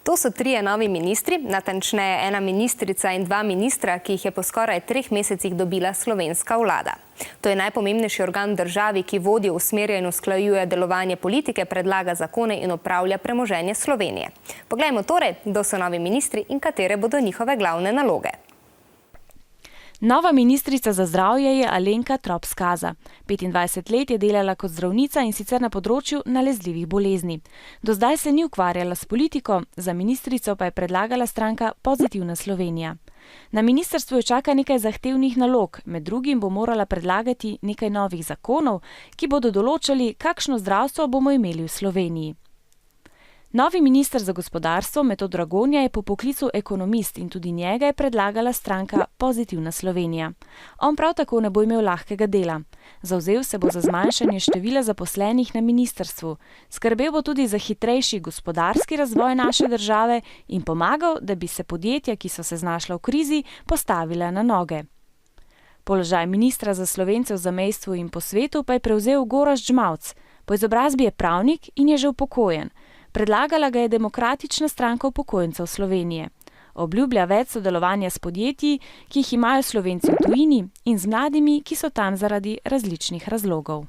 To so 3 novi ministri, natančneje 1 ministrica in 2 ministra, ki jih je po skoraj 3 mesecih dobila slovenska vlada. To je najpomembnejši organ v državi, ki vodi, usmerja in usklajuje delovanje politike, predlaga zakone in upravlja premoženje Slovenije. Poglejmo torej, kdo so novi ministri in katere bodo njihove glavne naloge. Nova ministrica za zdravje je Alenka Trop Skaza. 25 let je delala kot zdravnica in sicer na področju nalezljivih bolezni. Do zdaj se ni ukvarjala s politiko, za ministrico pa je predlagala stranka Pozitivna Slovenija. Na ministrstvu jo čaka nekaj zahtevnih nalog, med drugim bo morala predlagati nekaj novih zakonov, ki bodo določali, kakšno zdravstvo bomo imeli v Sloveniji. Novi minister za gospodarstvo Metod Dragonja je po poklicu ekonomist in tudi njega je predlagala stranka Pozitivna Slovenija. On prav tako ne bo imel lahkega dela. Zavzel se bo za zmanjšanje števila zaposlenih na ministrstvu. Skrbel bo tudi za hitrejši gospodarski razvoj naše države in pomagal, da bi se podjetja, ki so se znašla v krizi, postavila na noge. Položaj ministra za Slovence v zamejstvu in po svetu pa je prevzel Gorazd Žmavc. Po izobrazbi je pravnik in je že upokojen. Predlagala ga je Demokratična stranka upokojencev Slovenije. Obljublja več sodelovanja s podjetji, ki jih imajo Slovenci v tujini, in z mladimi, ki so tam zaradi različnih razlogov.